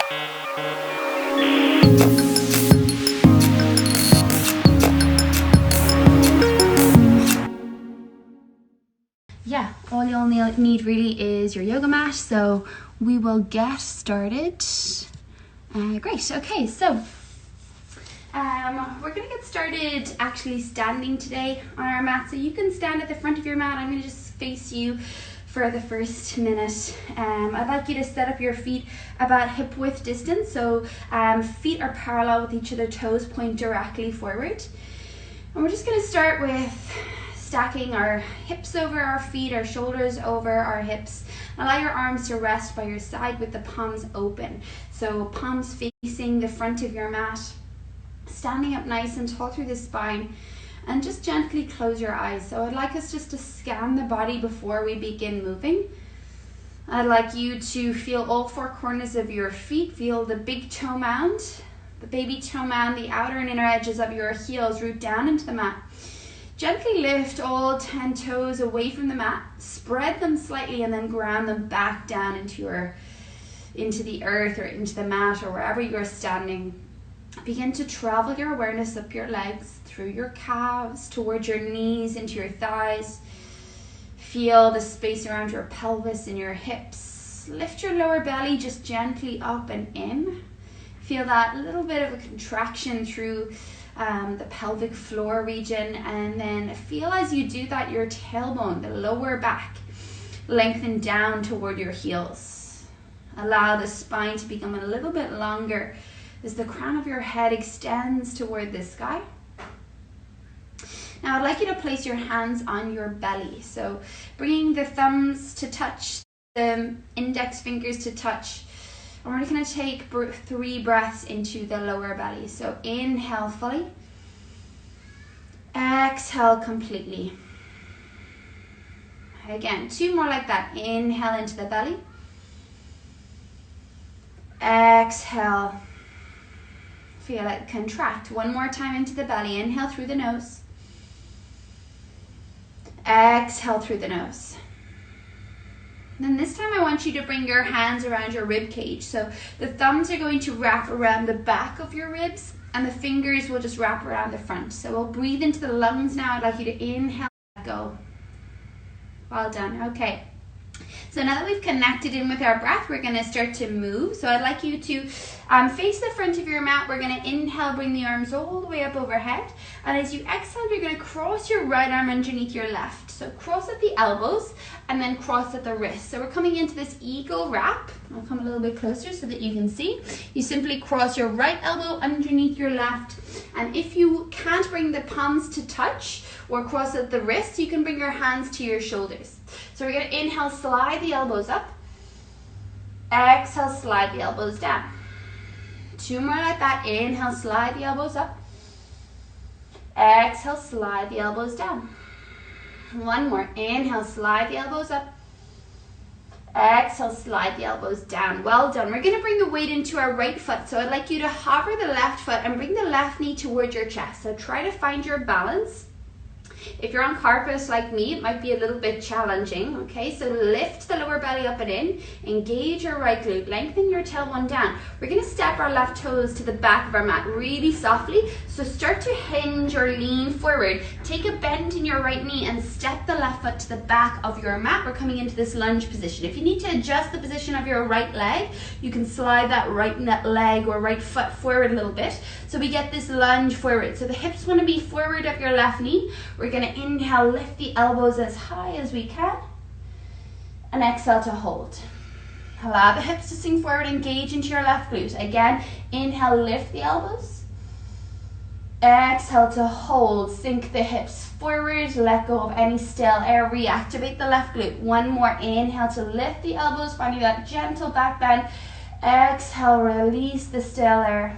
Yeah, all you'll need really is your yoga mat, so we will get started. Great, okay, so we're gonna get started actually standing today on our mat. So you can stand at the front of your mat. I'm gonna just face you for the first minute. I'd like you to set up your feet about hip width distance, so feet are parallel with each other, toes point directly forward. And we're just gonna start with stacking our hips over our feet, our shoulders over our hips. Allow your arms to rest by your side with the palms open. So palms facing the front of your mat, standing up nice and tall through the spine, and just gently close your eyes. So I'd like us just to scan the body before we begin moving. I'd like you to feel all four corners of your feet, feel the big toe mound, the baby toe mound, the outer and inner edges of your heels root down into the mat. Gently lift all 10 toes away from the mat, spread them slightly, and then ground them back down into the earth or into the mat or wherever you're standing. Begin to travel your awareness up your legs, through your calves, towards your knees, into your thighs. Feel the space around your pelvis and your hips. Lift your lower belly just gently up and in. Feel that little bit of a contraction through the pelvic floor region, and then feel as you do that your tailbone, the lower back, lengthen down toward your heels. Allow the spine to become a little bit longer as the crown of your head extends toward the sky. Now I'd like you to place your hands on your belly, so bringing the thumbs to touch, the index fingers to touch. And we're going to take 3 breaths into the lower belly. So inhale fully. Exhale completely. Again, 2 more like that. Inhale into the belly. Exhale. Feel it contract. 1 more time into the belly. Inhale through the nose. Exhale through the nose. Then this time I want you to bring your hands around your rib cage. So the thumbs are going to wrap around the back of your ribs and the fingers will just wrap around the front. So we'll breathe into the lungs now. I'd like you to inhale, let go. Well done, okay. So now that we've connected in with our breath, we're gonna start to move. So I'd like you to face the front of your mat. We're gonna inhale, bring the arms all the way up overhead. And as you exhale, you're gonna cross your right arm underneath your left. So cross at the elbows and then cross at the wrist. So we're coming into this eagle wrap. I'll come a little bit closer so that you can see. You simply cross your right elbow underneath your left. And if you can't bring the palms to touch or cross at the wrist, you can bring your hands to your shoulders. So we're going to inhale, slide the elbows up. Exhale, slide the elbows down. 2 more like that. Inhale, slide the elbows up. Exhale, slide the elbows down. 1 more. Inhale, slide the elbows up. Exhale, slide the elbows down. Well done. We're going to bring the weight into our right foot. So I'd like you to hover the left foot and bring the left knee towards your chest. So try to find your balance. If you're on carpet like me, it might be a little bit challenging, okay? So lift the lower belly up and in, engage your right glute, lengthen your tailbone down. We're gonna step our left toes to the back of our mat really softly. So start to hinge or lean forward. Take a bend in your right knee and step the left foot to the back of your mat. We're coming into this lunge position. If you need to adjust the position of your right leg, you can slide that right leg or right foot forward a little bit. So we get this lunge forward. So the hips wanna be forward of your left knee. We're gonna inhale, lift the elbows as high as we can, and exhale to hold. Allow the hips to sink forward, engage into your left glute. Again, inhale, lift the elbows. Exhale to hold, sink the hips forward, let go of any stale air, reactivate the left glute. 1 more, inhale to lift the elbows, finding that gentle back bend. Exhale, release the stale air.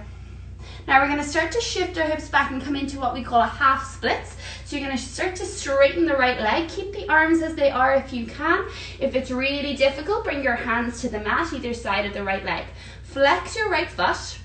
Now we're going to start to shift our hips back and come into what we call a half splits. So you're going to start to straighten the right leg. Keep the arms as they are if you can. If it's really difficult, bring your hands to the mat, either side of the right leg. Flex your right foot.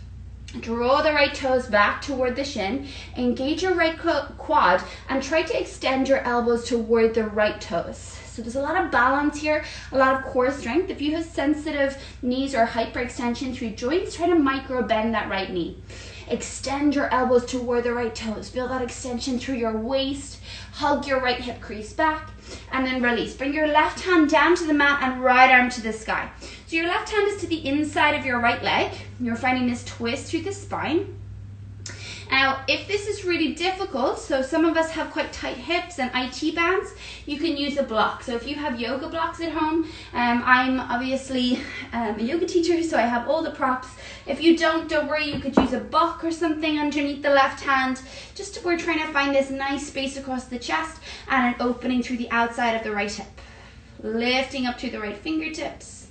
Draw the right toes back toward the shin. Engage your right quad and try to extend your elbows toward the right toes. So there's a lot of balance here, a lot of core strength. If you have sensitive knees or hyperextension through joints, try to micro bend that right knee. Extend your elbows toward the right toes. Feel that extension through your waist. Hug your right hip crease back and then release. Bring your left hand down to the mat and right arm to the sky. So your left hand is to the inside of your right leg. You're finding this twist through the spine. Now, if this is really difficult, so some of us have quite tight hips and IT bands, you can use a block. So if you have yoga blocks at home, I'm obviously a yoga teacher, so I have all the props. If you don't worry, you could use a buck or something underneath the left hand. Just we're trying to find this nice space across the chest and an opening through the outside of the right hip. Lifting up through the right fingertips.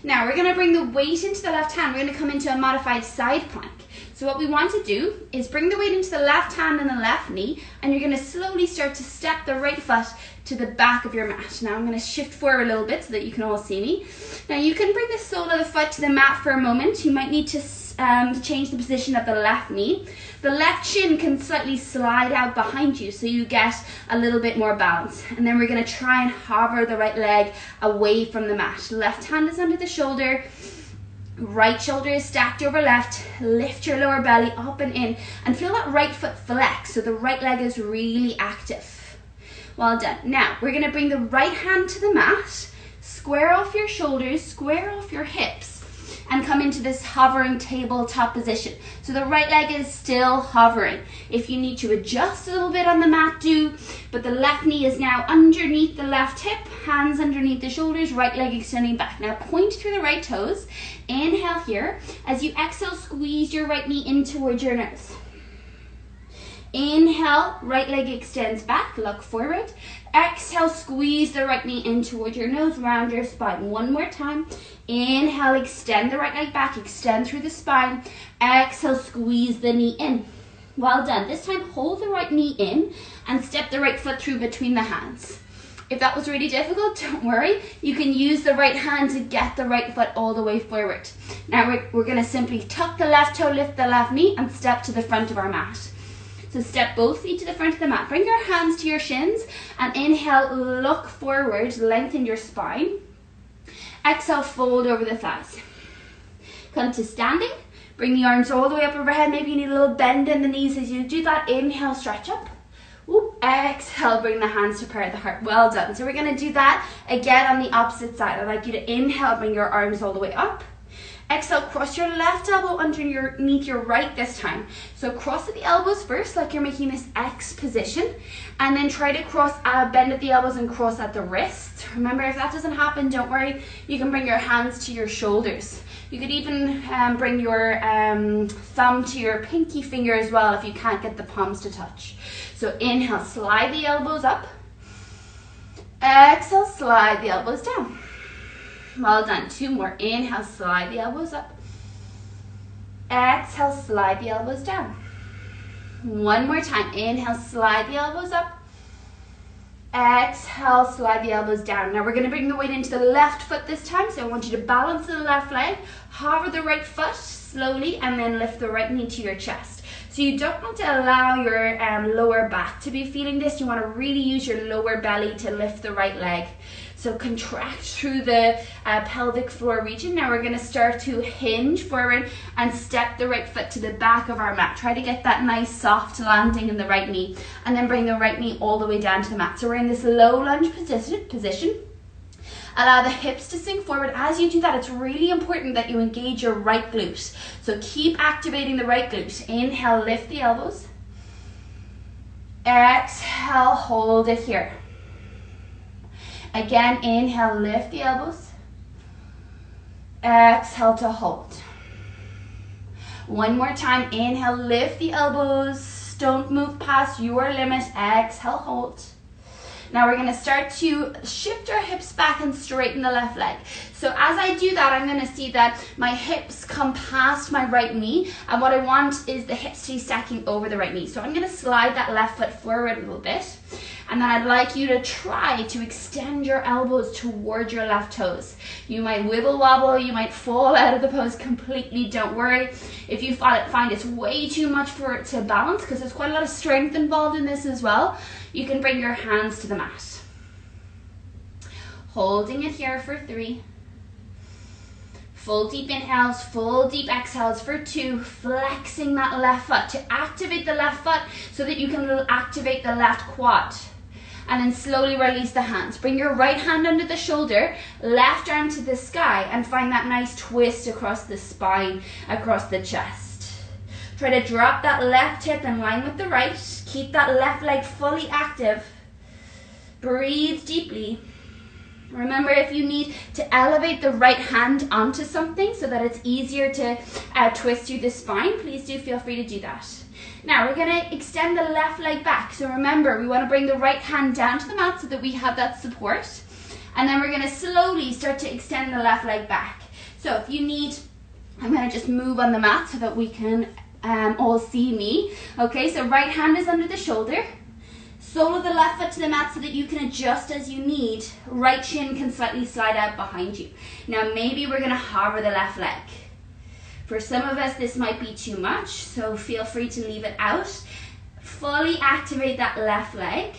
Now we're going to bring the weight into the left hand. We're going to come into a modified side plank. So what we want to do is bring the weight into the left hand and the left knee, and you're going to slowly start to step the right foot to the back of your mat. Now I'm going to shift forward a little bit so that you can all see me. Now you can bring the sole of the foot to the mat for a moment. You might need to change the position of the left knee. The left shin can slightly slide out behind you so you get a little bit more balance. And then we're going to try and hover the right leg away from the mat. Left hand is under the shoulder. Right shoulder is stacked over left. Lift your lower belly up and in and feel that right foot flex so the right leg is really active. Well done. Now we're going to bring the right hand to the mat, square off your shoulders, square off your hips, and come into this hovering tabletop position. So the right leg is still hovering. If you need to adjust a little bit on the mat, do, but the left knee is now underneath the left hip, hands underneath the shoulders, right leg extending back. Now point through the right toes. Inhale here. As you exhale, squeeze your right knee in towards your nose. Inhale, right leg extends back, look forward. Exhale, squeeze the right knee in towards your nose, round your spine. One more time. Inhale, extend the right leg back, extend through the spine. Exhale, squeeze the knee in. Well done. This time, hold the right knee in and step the right foot through between the hands. If that was really difficult, don't worry. You can use the right hand to get the right foot all the way forward. Now we're going to simply tuck the left toe, lift the left knee, and step to the front of our mat. So step both feet to the front of the mat. Bring your hands to your shins and inhale, look forward, lengthen your spine. Exhale, fold over the thighs. Come to standing. Bring the arms all the way up overhead. Maybe you need a little bend in the knees as you do that. Inhale, stretch up. Whoop. Exhale, bring the hands to part the heart. Well done. So we're going to do that again on the opposite side. I'd like you to inhale, bring your arms all the way up. Exhale, cross your left elbow underneath your right this time. So cross at the elbows first, like you're making this X position, and then try to cross, bend at the elbows and cross at the wrists. Remember, if that doesn't happen, don't worry. You can bring your hands to your shoulders. You could even bring your thumb to your pinky finger as well if you can't get the palms to touch. So inhale, slide the elbows up. Exhale, slide the elbows down. Well done. Two more. Inhale, slide the elbows up. Exhale, slide the elbows down. One more time. Inhale, slide the elbows up. Exhale, slide the elbows down. Now we're going to bring the weight into the left foot this time. So I want you to balance the left leg, hover the right foot slowly, and then lift the right knee to your chest. So you don't want to allow your lower back to be feeling this. You want to really use your lower belly to lift the right leg. So contract through the pelvic floor region. Now we're going to start to hinge forward and step the right foot to the back of our mat. Try to get that nice soft landing in the right knee, and then bring the right knee all the way down to the mat. So we're in this low lunge position. Allow the hips to sink forward. As you do that, it's really important that you engage your right glute. So keep activating the right glute. Inhale, lift the elbows. Exhale, hold it here. Again, inhale, lift the elbows. Exhale to hold. One more time. Inhale, lift the elbows. Don't move past your limit. Exhale, hold. Now we're going to start to shift our hips back and straighten the left leg. So as I do that, I'm going to see that my hips come past my right knee, and what I want is the hips to be stacking over the right knee. So I'm going to slide that left foot forward a little bit, and then I'd like you to try to extend your elbows toward your left toes. You might wibble wobble, you might fall out of the pose completely, don't worry. If you find it's way too much for it to balance, because there's quite a lot of strength involved in this as well, you can bring your hands to the mat. Holding it here for 3. Full deep inhales, full deep exhales for 2. Flexing that left foot to activate the left foot so that you can activate the left quad. And then slowly release the hands. Bring your right hand under the shoulder, left arm to the sky, and find that nice twist across the spine, across the chest. Try to drop that left hip in line with the right. Keep that left leg fully active. Breathe deeply. Remember, if you need to elevate the right hand onto something so that it's easier to twist through the spine, please do feel free to do that. Now we're going to extend the left leg back. So remember, we want to bring the right hand down to the mat so that we have that support. And then we're going to slowly start to extend the left leg back. So if you need, I'm going to just move on the mat so that we can all see me. Okay, so right hand is under the shoulder. Sole of the left foot to the mat so that you can adjust as you need. Right shin can slightly slide out behind you. Now maybe we're going to hover the left leg. For some of us, this might be too much, so feel free to leave it out. Fully activate that left leg.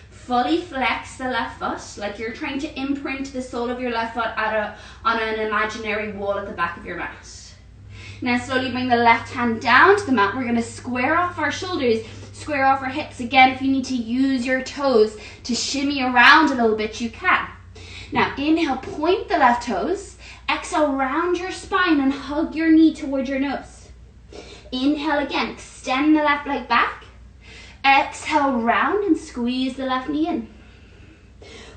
Fully flex the left foot, like you're trying to imprint the sole of your left foot on an imaginary wall at the back of your mat. Now slowly bring the left hand down to the mat. We're going to square off our shoulders, square off our hips. Again, if you need to use your toes to shimmy around a little bit, you can. Now inhale, point the left toes. Exhale, round your spine and hug your knee towards your nose. Inhale again, extend the left leg back. Exhale, round and squeeze the left knee in.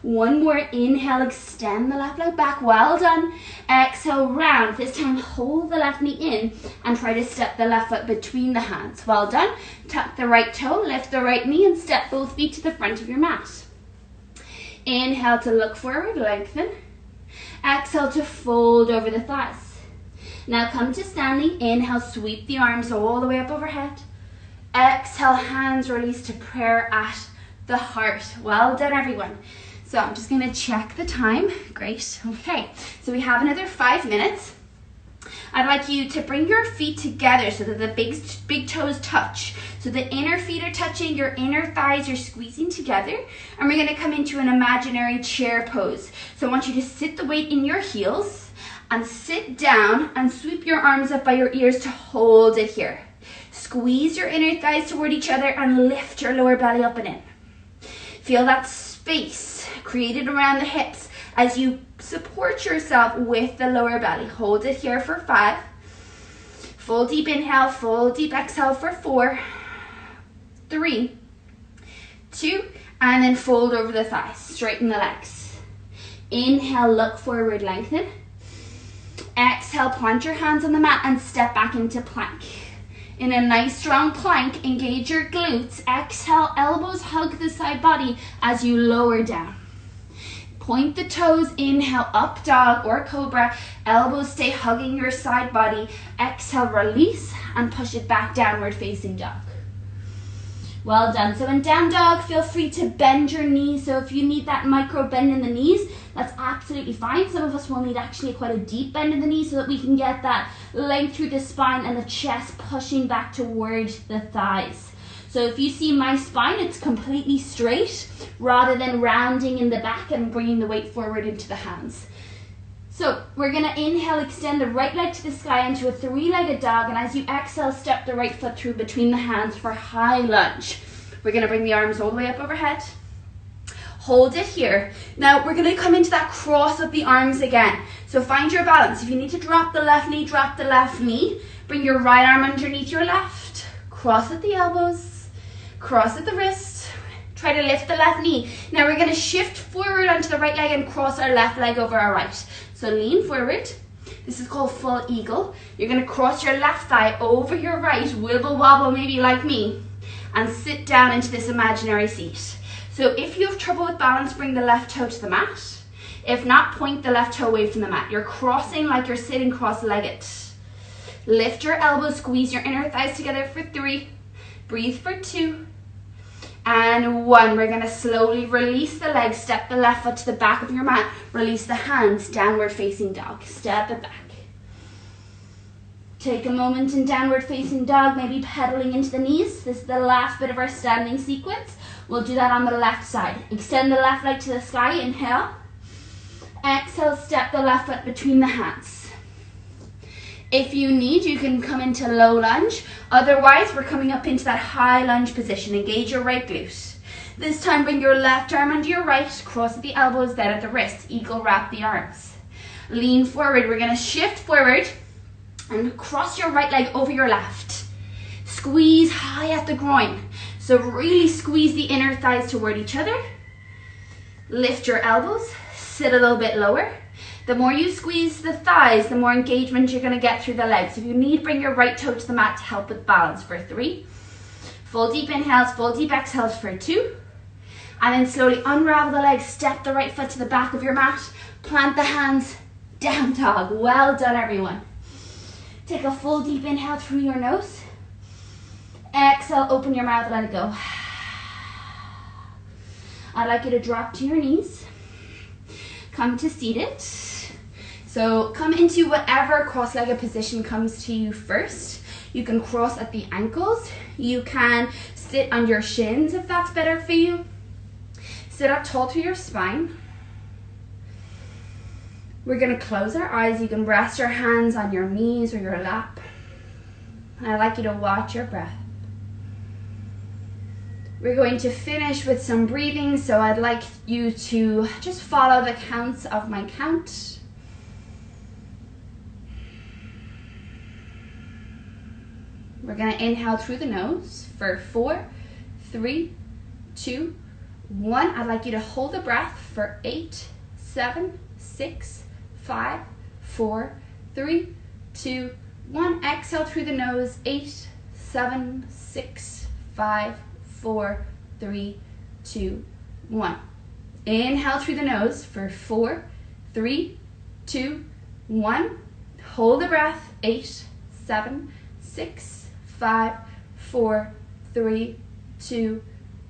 One more, inhale, extend the left leg back, well done. Exhale, round, this time hold the left knee in and try to step the left foot between the hands. Well done. Tuck the right toe, lift the right knee and step both feet to the front of your mat. Inhale to look forward, lengthen. Exhale to fold over the thighs. Now come to standing. Inhale, sweep the arms all the way up overhead. Exhale, hands release to prayer at the heart. Well done, everyone. So I'm just going to check the time. Great. Okay, so we have another 5 minutes. I'd like you to bring your feet together so that the big toes touch. So the inner feet are touching, your inner thighs are squeezing together. And we're going to come into an imaginary chair pose. So I want you to sit the weight in your heels and sit down and sweep your arms up by your ears to hold it here. Squeeze your inner thighs toward each other and lift your lower belly up and in. Feel that space created around the hips as you support yourself with the lower belly. Hold it here for 5. Full deep inhale, full deep exhale for 4, 3, 2, and then fold over the thighs. Straighten the legs. Inhale, look forward, lengthen. Exhale, plant your hands on the mat and step back into plank. In a nice strong plank, engage your glutes. Exhale, elbows hug the side body as you lower down. Point the toes, inhale, up dog or cobra. Elbows stay hugging your side body. Exhale, release and push it back, downward facing dog. Well done. So in down dog, feel free to bend your knees. So if you need that micro bend in the knees, that's absolutely fine. Some of us will need actually quite a deep bend in the knees so that we can get that length through the spine and the chest pushing back towards the thighs. So if you see my spine, it's completely straight rather than rounding in the back and bringing the weight forward into the hands. So we're going to inhale, extend the right leg to the sky into a 3-legged dog. And as you exhale, step the right foot through between the hands for high lunge. We're going to bring the arms all the way up overhead. Hold it here. Now we're going to come into that cross of the arms again. So find your balance. If you need to drop the left knee, drop the left knee. Bring your right arm underneath your left. Cross at the elbows. Cross at the wrist. Try to lift the left knee. Now we're going to shift forward onto the right leg and cross our left leg over our right. So lean forward. This is called full eagle. You're going to cross your left thigh over your right, wibble wobble maybe like me, and sit down into this imaginary seat. So if you have trouble with balance, bring the left toe to the mat. If not, point the left toe away from the mat. You're crossing like you're sitting cross-legged. Lift your elbows, squeeze your inner thighs together for 3. Breathe for 2. And 1. We're going to slowly release the legs, step the left foot to the back of your mat, release the hands, downward facing dog. Step it back. Take a moment in downward facing dog, maybe pedaling into the knees. This is the last bit of our standing sequence. We'll do that on the left side. Extend the left leg to the sky, inhale. Exhale, step the left foot between the hands. If you need, you can come into low lunge. Otherwise, we're coming up into that high lunge position. Engage your right glute. This time, bring your left arm under your right, cross at the elbows, then at the wrists. Eagle wrap the arms. Lean forward. We're going to shift forward and cross your right leg over your left. Squeeze high at the groin. So really squeeze the inner thighs toward each other. Lift your elbows. Sit a little bit lower. The more you squeeze the thighs, the more engagement you're going to get through the legs. If you need, bring your right toe to the mat to help with balance for 3. Full deep inhales, full deep exhales for 2. And then slowly unravel the legs. Step the right foot to the back of your mat. Plant the hands. Down dog. Well done, everyone. Take a full deep inhale through your nose. Exhale, open your mouth, let it go. I'd like you to drop to your knees. Come to seated. So come into whatever cross-legged position comes to you first. You can cross at the ankles. You can sit on your shins if that's better for you. Sit up tall through your spine. We're going to close our eyes. You can rest your hands on your knees or your lap. And I'd like you to watch your breath. We're going to finish with some breathing, so I'd like you to just follow the counts of my count. We're going to inhale through the nose for 4, 3, 2, 1. I'd like you to hold the breath for 8, 7, 6, 5, 4, 3, 2, 1. Exhale through the nose. 8, 7, 6, 5, 4, 3, 2, 1. Inhale through the nose for 4, 3, 2, 1. Hold the breath. 8, 7, 6, 5, 4, 3, 2,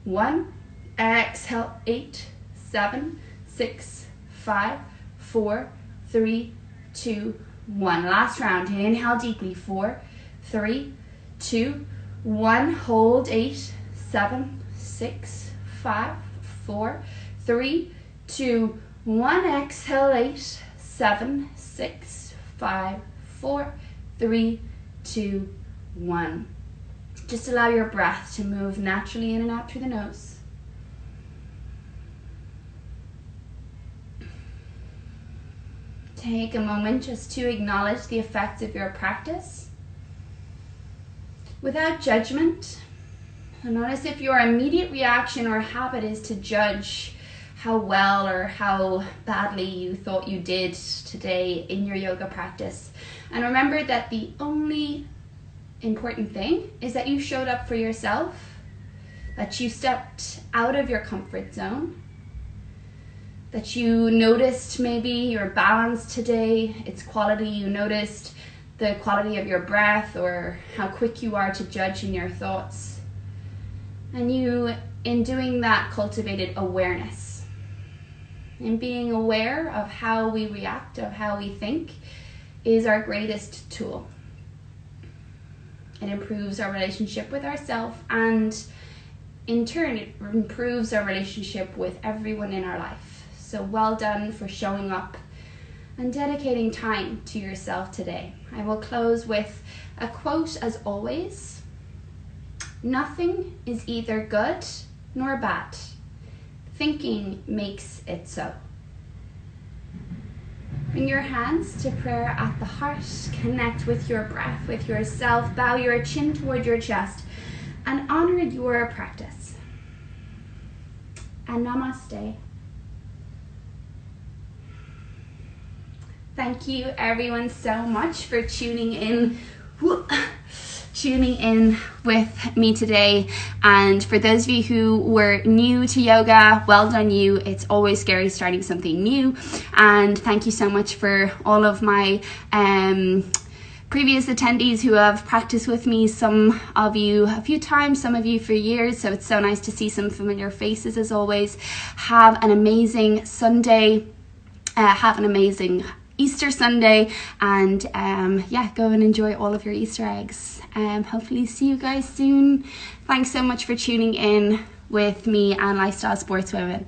1. Exhale. 8, 7, 6, 5, 4, 3, 2, 1. Last round. Inhale deeply. 4, 3, 2, 1. Hold. 8, 7, 6, 5, 4, 3, 2, 1. Exhale. 8, 7, 6, 5, 4, 3, 2, 1. Just allow your breath to move naturally in and out through the nose. Take a moment just to acknowledge the effects of your practice without judgment. And notice if your immediate reaction or habit is to judge how well or how badly you thought you did today in your yoga practice. And remember that the only important thing is that you showed up for yourself, that you stepped out of your comfort zone, that you noticed maybe your balance today, its quality, you noticed the quality of your breath or how quick you are to judge in your thoughts. And you, in doing that, cultivated awareness. And being aware of how we react, of how we think, is our greatest tool. It improves our relationship with ourselves, and in turn, it improves our relationship with everyone in our life. So well done for showing up and dedicating time to yourself today. I will close with a quote as always. Nothing is either good nor bad. Thinking makes it so. Bring your hands to prayer at the heart. Connect with your breath, with yourself. Bow your chin toward your chest and honor your practice. And namaste. Thank you everyone so much for tuning in with me today. And for those of you who were new to yoga, well done you. It's always scary starting something new. And thank you so much for all of my previous attendees who have practiced with me, some of you a few times, some of you for years. So it's so nice to see some familiar faces as always. Have an amazing Sunday. Have an amazing Easter Sunday, and go and enjoy all of your Easter eggs. Hopefully see you guys soon. Thanks so much for tuning in. with me and lifestyle sports women.